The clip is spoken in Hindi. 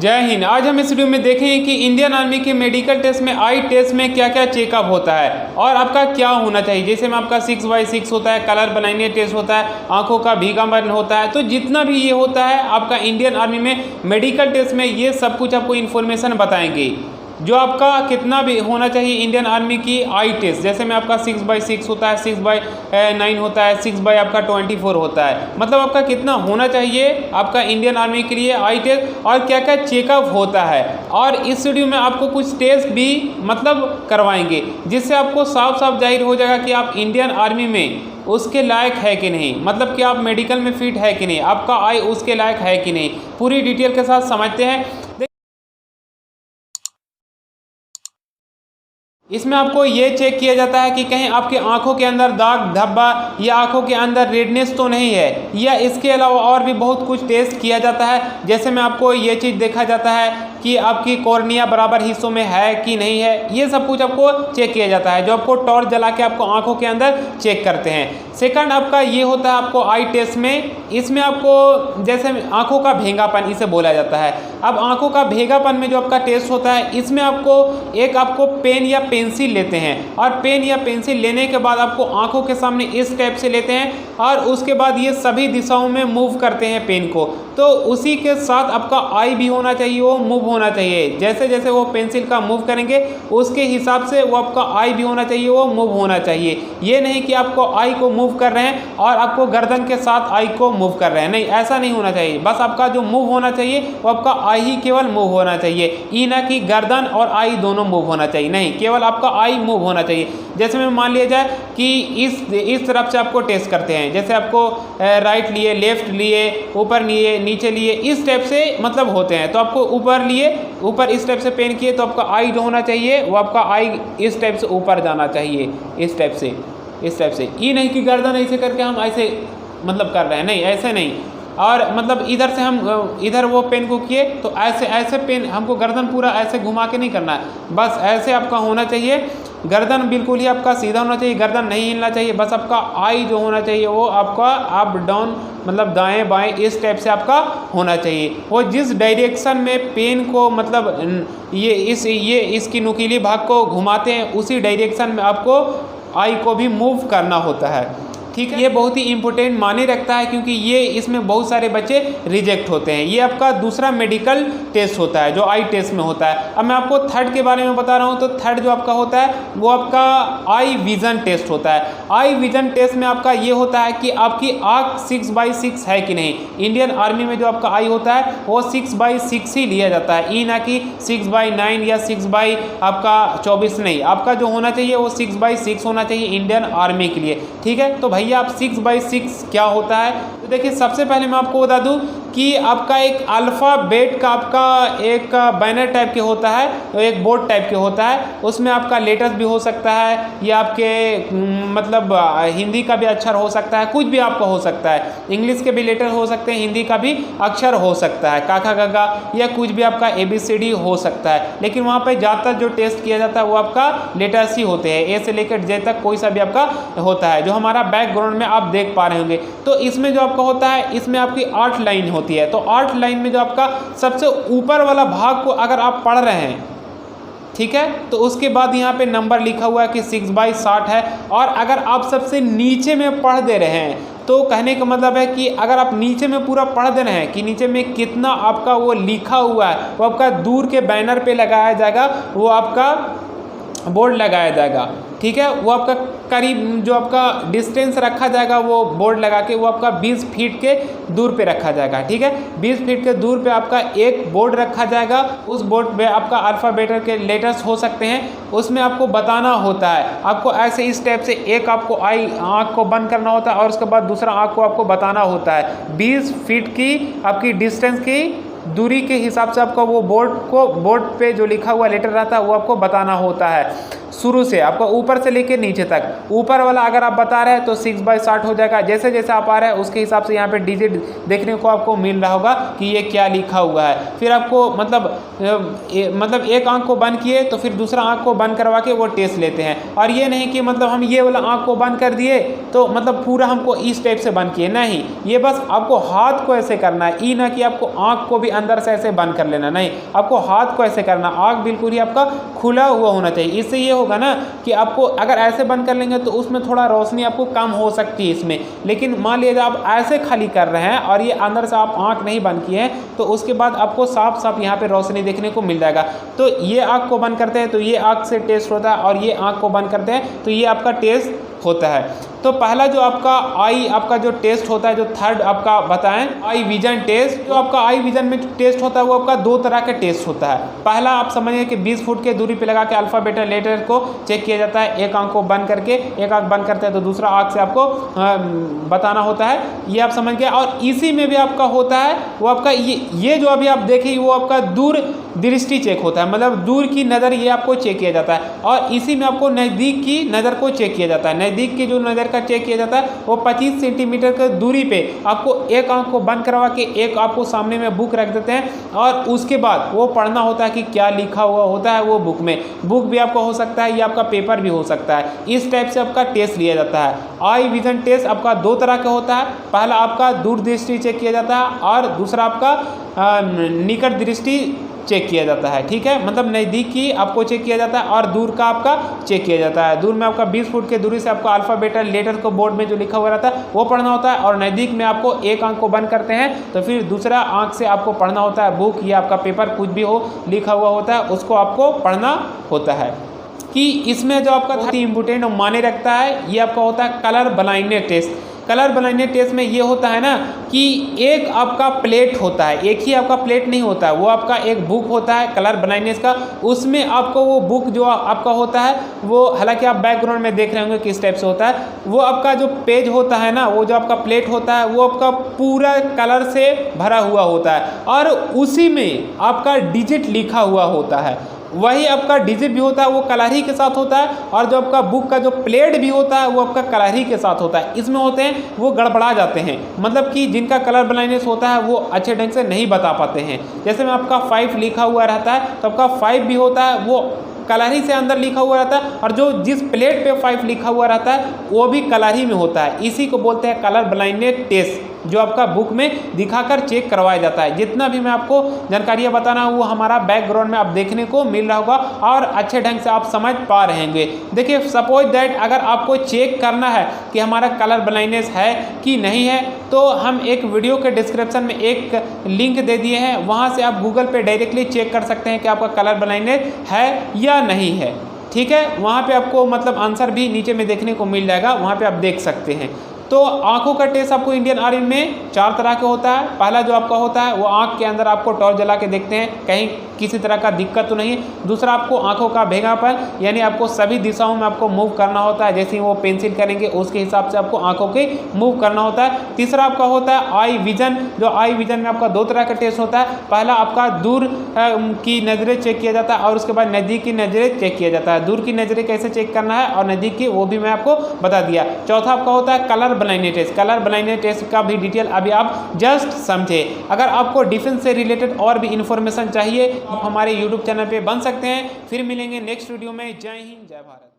जय हिंद। आज हम इस वीडियो में देखेंगे कि इंडियन आर्मी के मेडिकल टेस्ट में आई टेस्ट में क्या क्या चेकअप होता है और आपका क्या होना चाहिए। जैसे में आपका 6x6 होता है, कलर बनाने टेस्ट होता है, आंखों का भीगापन होता है, तो जितना भी ये होता है आपका इंडियन आर्मी में मेडिकल टेस्ट में ये सब कुछ आपको इन्फॉर्मेशन बताएंगे। जो आपका कितना भी होना चाहिए इंडियन आर्मी की आई टेस्ट, जैसे में आपका 6x6 होता है, 6x9 होता है, 6x आपका 24 होता है, मतलब आपका कितना होना चाहिए आपका इंडियन आर्मी के लिए आई टेस्ट और क्या क्या चेकअप होता है। और इस वीडियो में आपको कुछ टेस्ट भी मतलब करवाएंगे जिससे आपको साफ साफ जाहिर हो जाएगा कि आप इंडियन आर्मी में उसके लायक है कि नहीं, मतलब कि आप मेडिकल में फिट है कि नहीं, आपका आई उसके लायक है कि नहीं। पूरी डिटेल के साथ समझते हैं। इसमें आपको ये चेक किया जाता है कि कहीं आपकी आंखों के अंदर दाग धब्बा या आंखों के अंदर रेडनेस तो नहीं है, या इसके अलावा और भी बहुत कुछ टेस्ट किया जाता है। जैसे में आपको ये चीज़ देखा जाता है कि आपकी कॉर्निया बराबर हिस्सों में है कि नहीं है, ये सब कुछ आपको चेक किया जाता है, जो आपको टॉर्च जला के आपको आंखों के अंदर चेक करते हैं। सेकंड आपका ये होता है आपको आई टेस्ट में, इसमें आपको जैसे आंखों का भेंगापन इसे बोला जाता है। अब आंखों का भेंगापन में जो आपका टेस्ट होता है, इसमें आपको पेन या पेंसिल लेते हैं और पेन या पेंसिल लेने के बाद आपको आंखों के सामने इस टाइप से लेते हैं और उसके बाद ये सभी दिशाओं में मूव करते हैं पेन को, तो उसी के साथ आपका आई भी होना चाहिए, वो मूव होना चाहिए। जैसे जैसे वो पेंसिल का मूव करेंगे उसके हिसाब से वो आपका आई भी होना चाहिए, वो मूव होना चाहिए। ये नहीं कि आपको आई को मूव कर रहे हैं और आपको गर्दन के साथ आई को मूव कर रहे हैं, नहीं, ऐसा नहीं होना चाहिए। बस आपका जो मूव होना चाहिए वो आपका आई ही केवल मूव होना चाहिए, ये ना कि गर्दन और आई दोनों मूव होना चाहिए, नहीं, केवल आपका आई मूव होना चाहिए। जैसे में मान लिया जाए कि इस तरफ से आपको टेस्ट करते हैं, जैसे आपको राइट लिए, लेफ्ट लिए, ऊपर लिए, नीचे लिए, इस टाइप से मतलब होते हैं। तो आपको ऊपर लिए, ऊपर इस टाइप से पेन किए तो आपका आई जो होना चाहिए वो आपका आई इस टाइप से ऊपर जाना चाहिए, इस टाइप से, इस टाइप से। ये नहीं कि गर्दन ऐसे करके हम ऐसे मतलब कर रहे हैं, नहीं, ऐसे नहीं। और मतलब इधर से हम इधर वो पेन को किए तो ऐसे ऐसे पेन, हमको गर्दन पूरा ऐसे घुमा के नहीं करना है, बस ऐसे आपका होना चाहिए। गर्दन बिल्कुल ही आपका सीधा होना चाहिए, गर्दन नहीं हिलना चाहिए। बस आपका आई जो होना चाहिए वो आपका अप डाउन मतलब दाएं बाएं इस टाइप से आपका होना चाहिए। वो जिस डायरेक्शन में पेन को मतलब ये इसकी नुकीली भाग को घुमाते हैं उसी डायरेक्शन में आपको आई को भी मूव करना होता है, ठीक है। ये बहुत ही इंपॉर्टेंट माने रखता है क्योंकि ये इसमें बहुत सारे बच्चे रिजेक्ट होते हैं। ये आपका दूसरा मेडिकल टेस्ट होता है जो आई टेस्ट में होता है। अब मैं आपको थर्ड के बारे में बता रहा हूँ, तो थर्ड जो आपका होता है वो आपका आई विजन टेस्ट होता है। आई विजन टेस्ट में आपका ये होता है कि आपकी आँख 6x6 है कि नहीं। इंडियन आर्मी में जो आपका आई होता है वो 6x6 ही लिया जाता है, ये ना कि 6x9 या 6 आपका 24 नहीं, आपका जो होना चाहिए वो 6x6 होना चाहिए इंडियन आर्मी के लिए, ठीक है। तो भैया आप 6x6 क्या होता है, तो देखिए सबसे पहले मैं आपको बता दूं कि आपका एक अल्फ़ाबेट का आपका एक बैनर टाइप के होता है, तो एक बोर्ड टाइप के होता है, उसमें आपका लेटर्स भी हो सकता है या आपके मतलब हिंदी का भी अक्षर हो सकता है, कुछ भी आपका हो सकता है, इंग्लिश के भी लेटर हो सकते हैं, हिंदी का भी अक्षर हो सकता है, काका गगा या कुछ भी आपका ABCD हो सकता है। लेकिन वहाँ पर ज़्यादातर जो टेस्ट किया जाता है वो आपका लेटर्स ही होते हैं, ए से लेकर जे तक कोई सा भी आपका होता है, जो हमारा बैकग्राउंड में आप देख पा रहे होंगे। तो इसमें जो आपका होता है इसमें आपकी 8 लाइन होती है, तो 8 लाइन में जो आपका सबसे ऊपर वाला भाग को अगर आप पढ़ रहे हैं, ठीक है, तो उसके बाद यहाँ पे नंबर लिखा हुआ है कि 6/60 है। और अगर आप सबसे नीचे में पढ़ दे रहे हैं तो कहने का मतलब है कि अगर आप नीचे में पूरा पढ़ दे रहे हैं कि नीचे में कितना आपका वो लिखा हुआ है वो आपका दूर के बैनर पे लगाया जाएगा, वो आपका बोर्ड लगाया जाएगा, ठीक है। वो आपका करीब जो आपका डिस्टेंस रखा जाएगा वो बोर्ड लगा के वो आपका 20 फीट के दूर पे रखा जाएगा, ठीक है। 20 फीट के दूर पे आपका एक बोर्ड रखा जाएगा, उस बोर्ड पे आपका अल्फ़ाबेट के लेटर्स हो सकते हैं, उसमें आपको बताना होता है। आपको ऐसे इस टाइप से एक आपको आँख को बंद करना होता है और उसके बाद दूसरा आँख को आपको बताना होता है। 20 फीट की आपकी डिस्टेंस की दूरी के हिसाब से आपका वो बोर्ड पे जो लिखा हुआ लेटर रहता है वो आपको बताना होता है। शुरू से आपका ऊपर से लेके नीचे तक, ऊपर वाला अगर आप बता रहे हैं तो 6/60 हो जाएगा। जैसे जैसे आप आ रहे हैं उसके हिसाब से यहाँ पे डिजिट देखने को आपको मिल रहा होगा कि ये क्या लिखा हुआ है। फिर आपको मतलब एक आंख को बंद किए तो फिर दूसरा आंख को बंद करवा के वो टेस्ट लेते हैं। और ये नहीं कि मतलब हम ये वाला आंख को बंद कर दिए तो मतलब पूरा हमको इस टाइप से बंद किए, नहीं, ये बस आपको हाथ को ऐसे करना है, ये ना कि आपको आंख को भी अंदर से ऐसे बंद कर लेना, नहीं, आपको हाथ को ऐसे करना, आंख बिल्कुल ही आपका खुला हुआ होना चाहिए। इससे ये होगा ना कि आपको अगर ऐसे बंद कर लेंगे तो उसमें थोड़ा रोशनी आपको कम हो सकती है इसमें। लेकिन मान लीजिए आप ऐसे खाली कर रहे हैं और ये अंदर से आप आंख नहीं बंद किए हैं तो उसके बाद आपको साफ साफ यहाँ पे रोशनी देखने को मिल जाएगा। तो ये आंख को बंद करते हैं तो ये आंख से टेस्ट होता है, और ये आंख को बंद करते हैं तो ये आपका टेस्ट होता है। तो पहला जो आपका आई आपका जो टेस्ट होता है, जो थर्ड आपका बताएं आई विजन टेस्ट, जो आपका आई विजन में टेस्ट होता है वो आपका दो तरह का टेस्ट होता है। पहला आप समझिए कि 20 फुट के दूरी पे लगा के अल्फा बीटा लेटर को चेक किया जाता है, एक आंख को बंद करके, एक आंख बंद करते हैं तो दूसरा आंख से आपको बताना होता है, ये आप समझ गए। और इसी में भी आपका होता है वो आपका ये जो अभी आप देखें वो आपका दूर दृष्टि चेक होता है, मतलब दूर की नज़र ये आपको चेक किया जाता है। और इसी में आपको नज़दीक की नज़र को चेक किया जाता है। नज़दीक की जो नज़र का चेक किया जाता है वो 25 सेंटीमीटर की दूरी पे आपको एक आंख को बंद करवा के एक आपको सामने में बुक रख देते हैं और उसके बाद वो पढ़ना होता है कि क्या लिखा हुआ होता है वो बुक में। बुक भी आपका हो सकता है या आपका पेपर भी हो सकता है। इस टाइप से आपका टेस्ट लिया जाता है। आई विजन टेस्ट आपका दो तरह का होता है, पहला आपका दूरदृष्टि चेक किया जाता है और दूसरा आपका निकट दृष्टि चेक किया जाता है, ठीक है, मतलब नज़दीक की आपको चेक किया जाता है और दूर का आपका चेक किया जाता है। दूर में आपका 20 फुट के दूरी से आपको अल्फ़ाबेटल लेटर को बोर्ड में जो लिखा हुआ रहता है वो पढ़ना होता है, और नज़दीक में आपको एक आंख को बंद करते हैं तो फिर दूसरा आंख से आपको पढ़ना होता है, बुक या आपका पेपर कुछ भी हो लिखा हुआ होता है उसको आपको पढ़ना होता है। कि इसमें जो आपका बहुत ही इम्पोर्टेंट माने रखता है ये आपका होता है colour blindness test. Colour blindness test में ये होता है ना कि एक आपका प्लेट होता है, एक ही आपका प्लेट नहीं होता है, वो आपका एक बुक होता है कलर ब्लाइंडनेस का। उसमें आपको वो बुक जो आपका होता है वो, हालांकि आप बैकग्राउंड में देख रहे होंगे किस टाइप से होता है, वो आपका जो पेज होता है ना, वो जो आपका प्लेट होता है वो आपका पूरा कलर से भरा हुआ होता है और उसी में आपका डिजिट लिखा हुआ होता है। वही आपका डिजिट भी होता है वो कलर ही के साथ होता है, और जो आपका बुक का जो प्लेट भी होता है वो आपका कलर ही के साथ होता है। इसमें होते हैं वो गड़बड़ा जाते हैं, मतलब कि जिनका कलर ब्लाइंडनेस होता है वो अच्छे ढंग से नहीं बता पाते हैं। जैसे में आपका 5 लिखा हुआ रहता है तो आपका 5 भी होता है वो कलर ही से अंदर लिखा हुआ रहता है, और जो जिस प्लेट पे 5 लिखा हुआ रहता है वो भी कलर ही में होता है। इसी को बोलते हैं कलर ब्लाइंडनेस टेस्ट, जो आपका बुक में दिखाकर चेक करवाया जाता है। जितना भी मैं आपको जानकारियाँ बताना वो हमारा बैकग्राउंड में आप देखने को मिल रहा होगा और अच्छे ढंग से आप समझ पा रहे होंगे। देखिए सपोज दैट अगर आपको चेक करना है कि हमारा कलर ब्लाइंडनेस है कि नहीं है तो हम एक वीडियो के डिस्क्रिप्शन में एक लिंक दे दिए हैं, वहाँ से आप गूगल पे डायरेक्टली चेक कर सकते हैं कि आपका कलर ब्लाइंडनेस है या नहीं है, ठीक है। वहाँ पे आपको मतलब आंसर भी नीचे में देखने को मिल जाएगा, वहाँ पे आप देख सकते हैं। तो आंखों का टेस्ट आपको इंडियन आर्मी में 4 तरह के होता है। पहला जो आपका होता है वो आंख के अंदर आपको टॉर्च जला के देखते हैं कहीं किसी तरह का दिक्कत तो नहीं है। दूसरा आपको आंखों का भेगापन, यानी आपको सभी दिशाओं में आपको मूव करना होता है, जैसे ही वो पेंसिल करेंगे उसके हिसाब से आपको आंखों के मूव करना होता है। तीसरा आपका होता है आई विजन, जो आई विजन में आपका 2 तरह का टेस्ट होता है। पहला आपका दूर की नज़रें चेक किया जाता है और उसके बाद नज़दीक की नज़रें चेक किया जाता है। दूर की नज़रें कैसे चेक करना है और नज़दीक की वो भी मैं आपको बता दिया। चौथा आपका होता है colour blindness test. Colour blindness test का भी डिटेल अभी आप जस्ट समझे। अगर आपको डिफेंस से रिलेटेड और भी इन्फॉर्मेशन चाहिए आप हमारे यूट्यूब चैनल पे बन सकते हैं। फिर मिलेंगे नेक्स्ट वीडियो में। जय हिंद, जय भारत।